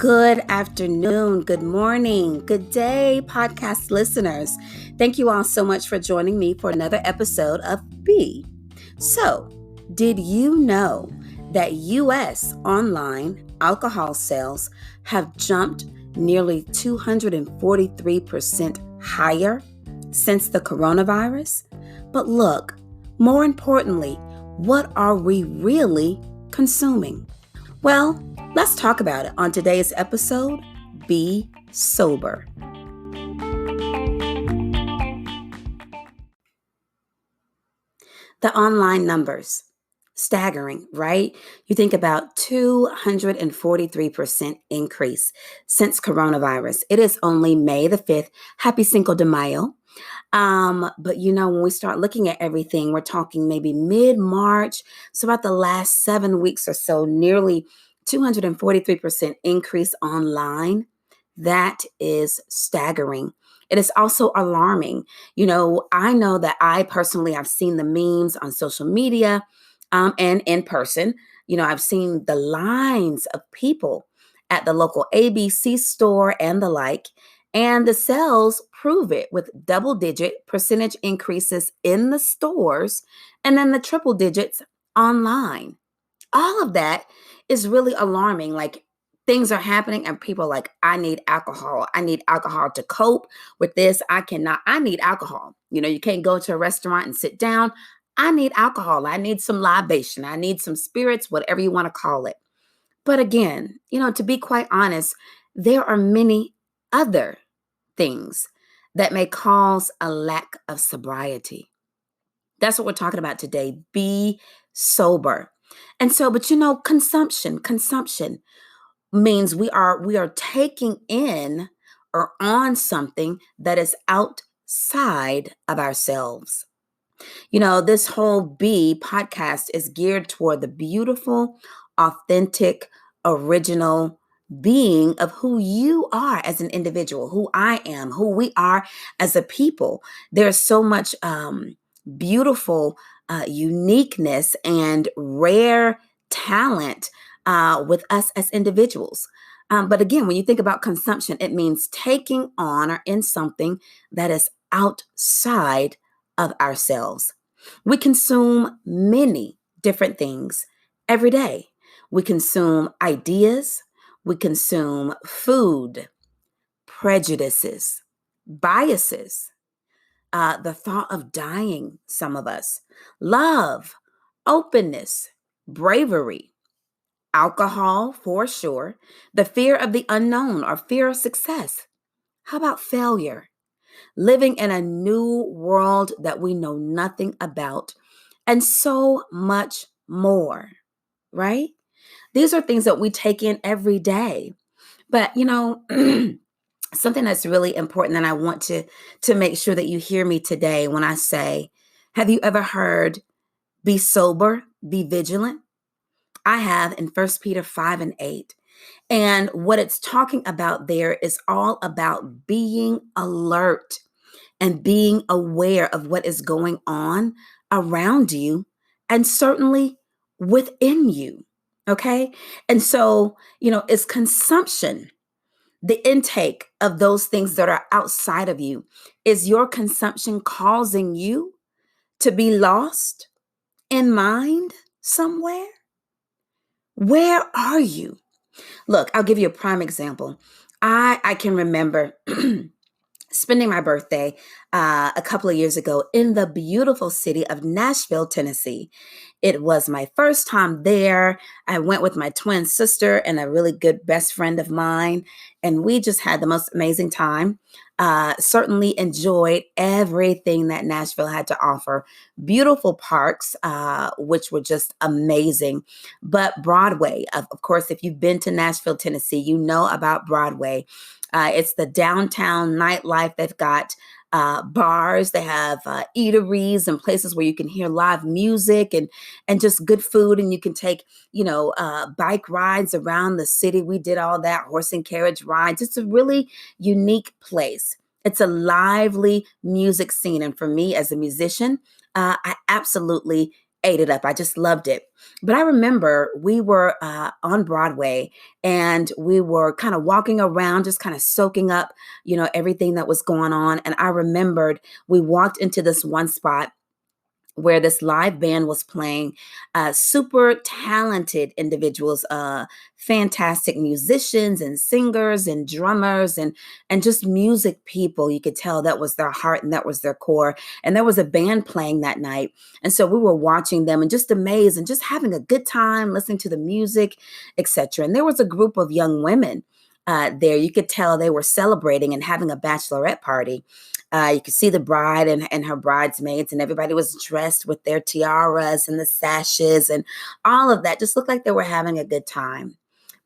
Good afternoon, good morning, good day, podcast listeners. Thank you all so much for joining me for another episode of B. So, did you know that U.S. online alcohol sales have jumped nearly 243% higher since the coronavirus? But look, more importantly, what are we really consuming? Well, let's talk about it on today's episode, Be Sober. The online numbers, staggering, right? You think about 243% increase since coronavirus. It is only May the 5th. Happy Cinco de Mayo. But when we start looking at everything, we're talking maybe mid-March. So about the last 7 weeks or so, nearly 243% increase online. That is staggering. It is also alarming. I know that I personally have seen the memes on social media and in person. I've seen the lines of people at the local ABC store and the like. And the sales prove it with double-digit percentage increases in the stores and then the triple digits online. All of that is really alarming. Like things are happening and people are like, I need alcohol. I need alcohol to cope with this. I need alcohol. You can't go to a restaurant and sit down. I need alcohol. I need some libation. I need some spirits, whatever you want to call it. But again, to be quite honest, there are many other things that may cause a lack of sobriety. That's what we're talking about today. Be sober. And so, but consumption means we are taking in or on something that is outside of ourselves. This whole Be podcast is geared toward the beautiful, authentic, original being of who you are as an individual, who I am, who we are as a people. There's so much beautiful uniqueness and rare talent with us as individuals. But again, when you think about consumption, it means taking on or in something that is outside of ourselves. We consume many different things every day. We consume ideas, we consume food, prejudices, biases, the thought of dying, some of us, love, openness, bravery, alcohol for sure, the fear of the unknown or fear of success. How about failure? Living in a new world that we know nothing about, and so much more, right? These are things that we take in every day. But, something that's really important, and I want to make sure that you hear me today when I say, have you ever heard, be sober, be vigilant? I have in 1 Peter 5:8. And what it's talking about there is all about being alert and being aware of what is going on around you and certainly within you. Okay. And so, it's consumption, the intake of those things that are outside of you. Is your consumption causing you to be lost in mind somewhere? Where are you? Look, I'll give you a prime example. I can remember spending my birthday a couple of years ago in the beautiful city of Nashville, Tennessee. It was my first time there. I went with my twin sister and a really good best friend of mine, and we just had the most amazing time. Certainly enjoyed everything that Nashville had to offer. Beautiful parks, which were just amazing. But Broadway, of course, if you've been to Nashville, Tennessee, you know about Broadway. It's the downtown nightlife. They've got bars, they have eateries and places where you can hear live music and just good food. And you can take, bike rides around the city. We did all that, horse and carriage rides. It's a really unique place. It's a lively music scene. And for me as a musician, I absolutely ate it up. I just loved it. But I remember we were on Broadway and we were kind of walking around, just kind of soaking up, everything that was going on. And I remembered we walked into this one spot where this live band was playing, super talented individuals, fantastic musicians and singers and drummers and just music people. You could tell that was their heart and that was their core. And there was a band playing that night. And so we were watching them and just amazed and just having a good time, listening to the music, etc. And there was a group of young women there. You could tell they were celebrating and having a bachelorette party. You could see the bride and her bridesmaids, and everybody was dressed with their tiaras and the sashes and all of that. Just looked like they were having a good time.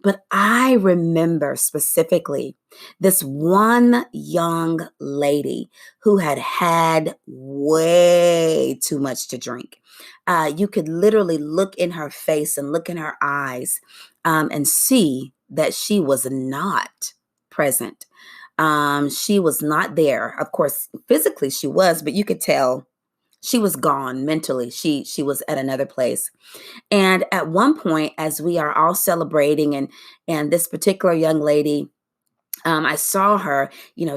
But I remember specifically this one young lady who had had way too much to drink. You could literally look in her face and look in her eyes and see that she was not present. She was not there. Of course, physically she was, but you could tell she was gone mentally. She was at another place. And at one point, as we are all celebrating, and this particular young lady, I saw her,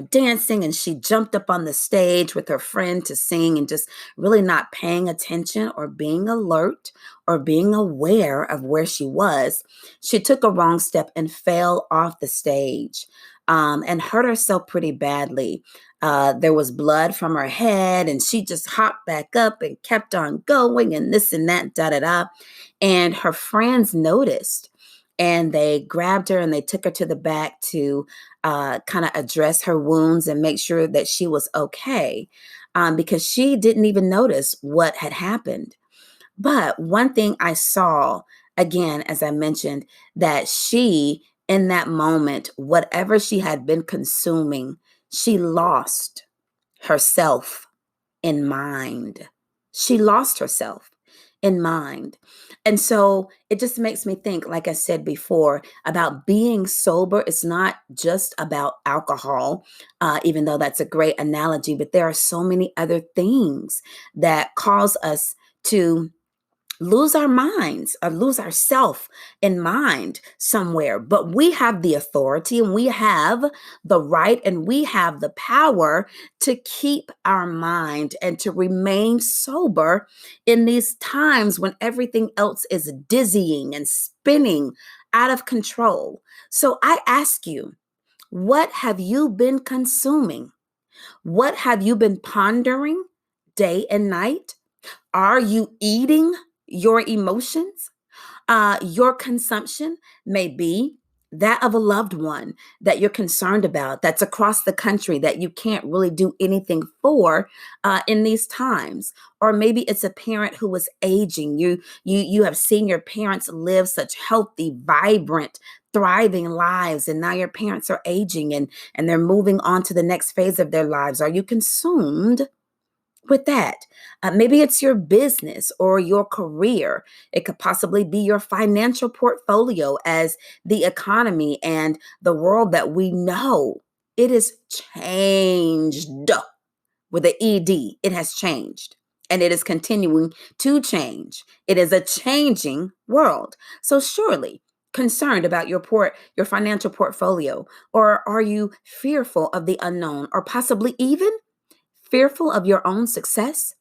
dancing, and she jumped up on the stage with her friend to sing and just really not paying attention or being alert or being aware of where she was. She took a wrong step and fell off the stage, and hurt herself pretty badly. There was blood from her head, and she just hopped back up and kept on going, and this and that, da da da. And her friends noticed, and they grabbed her and they took her to the back to kind of address her wounds and make sure that she was okay, because she didn't even notice what had happened. But one thing I saw, again, as I mentioned, that she, in that moment, whatever she had been consuming, she lost herself in mind. She lost herself in mind. And so it just makes me think, like I said before, about being sober. It's not just about alcohol, even though that's a great analogy, but there are so many other things that cause us to lose our minds or lose ourself in mind somewhere. But we have the authority and we have the right and we have the power to keep our mind and to remain sober in these times when everything else is dizzying and spinning out of control. So I ask you, what have you been consuming? What have you been pondering day and night? Are you eating your emotions? Your consumption may be that of a loved one that you're concerned about, that's across the country that you can't really do anything for in these times. Or maybe it's a parent who is aging. You have seen your parents live such healthy, vibrant, thriving lives, and now your parents are aging and they're moving on to the next phase of their lives. Are you consumed with that? Maybe it's your business or your career. It could possibly be your financial portfolio as the economy and the world that we know. It is changed with an ED. It has changed and it is continuing to change. It is a changing world. So surely concerned about your financial portfolio, or are you fearful of the unknown, or possibly even fearful of your own success?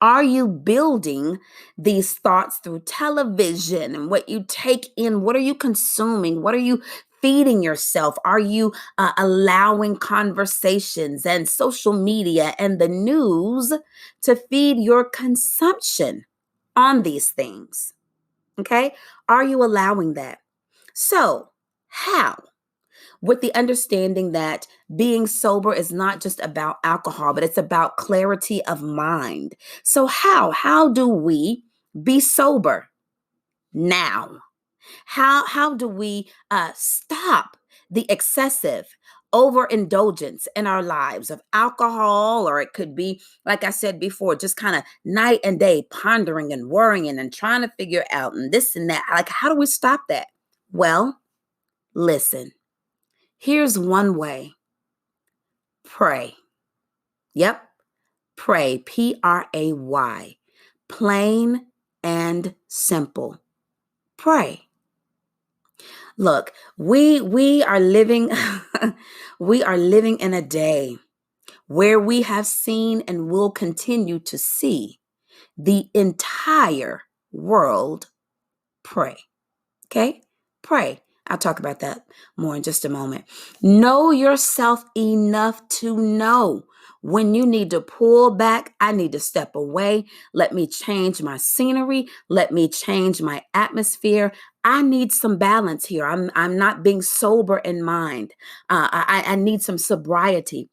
Are you building these thoughts through television and what you take in? What are you consuming? What are you feeding yourself? Are you allowing conversations and social media and the news to feed your consumption on these things? Okay. Are you allowing that? So, how? With the understanding that being sober is not just about alcohol, but it's about clarity of mind. So how do we be sober now? How do we stop the excessive overindulgence in our lives of alcohol? Or it could be, like I said before, just kind of night and day pondering and worrying and trying to figure out and this and that. Like, how do we stop that? Well, listen. Here's one way. Pray. Yep. Pray. Pray. Plain and simple. Pray. Look, we are living we are living in a day where we have seen and will continue to see the entire world pray. Okay? Pray. I'll talk about that more in just a moment. Know yourself enough to know when you need to pull back. I need to step away. Let me change my scenery. Let me change my atmosphere. I need some balance here. I'm not being sober in mind. I need some sobriety.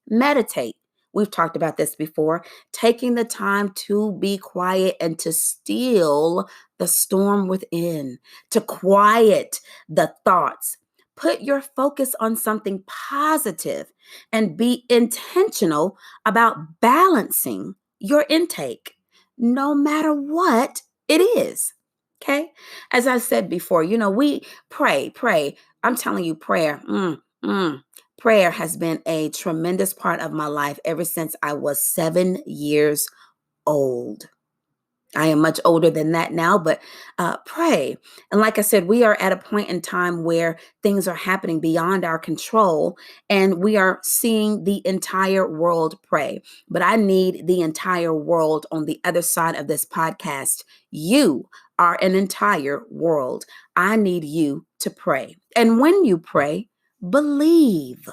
Meditate. We've talked about this before. Taking the time to be quiet and to still the storm within, to quiet the thoughts. Put your focus on something positive and be intentional about balancing your intake, no matter what it is. Okay. As I said before, we pray. I'm telling you, prayer. Prayer has been a tremendous part of my life ever since I was 7 years old. I am much older than that now, but pray. And like I said, we are at a point in time where things are happening beyond our control, and we are seeing the entire world pray. But I need the entire world on the other side of this podcast. You are an entire world. I need you to pray. And when you pray, believe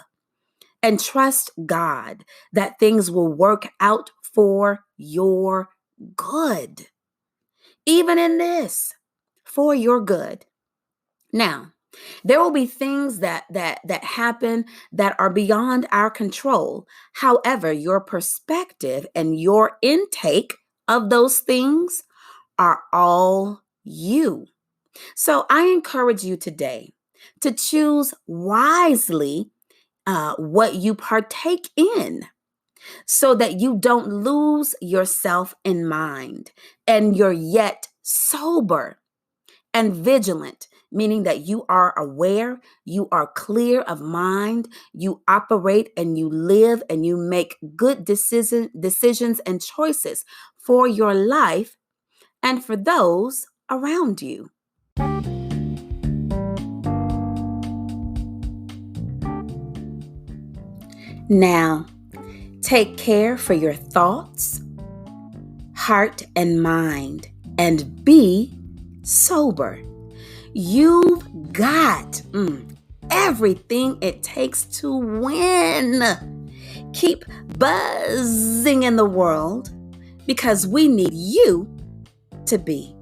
and trust God that things will work out for your good. Even in this, for your good. Now, there will be things that happen that are beyond our control. However, your perspective and your intake of those things are all you. So I encourage you today to choose wisely what you partake in so that you don't lose yourself in mind and you're yet sober and vigilant, meaning that you are aware, you are clear of mind, you operate and you live and you make good decisions and choices for your life and for those around you. Now, take care for your thoughts, heart, and mind, and be sober. You've got everything it takes to win. Keep buzzing in the world because we need you to be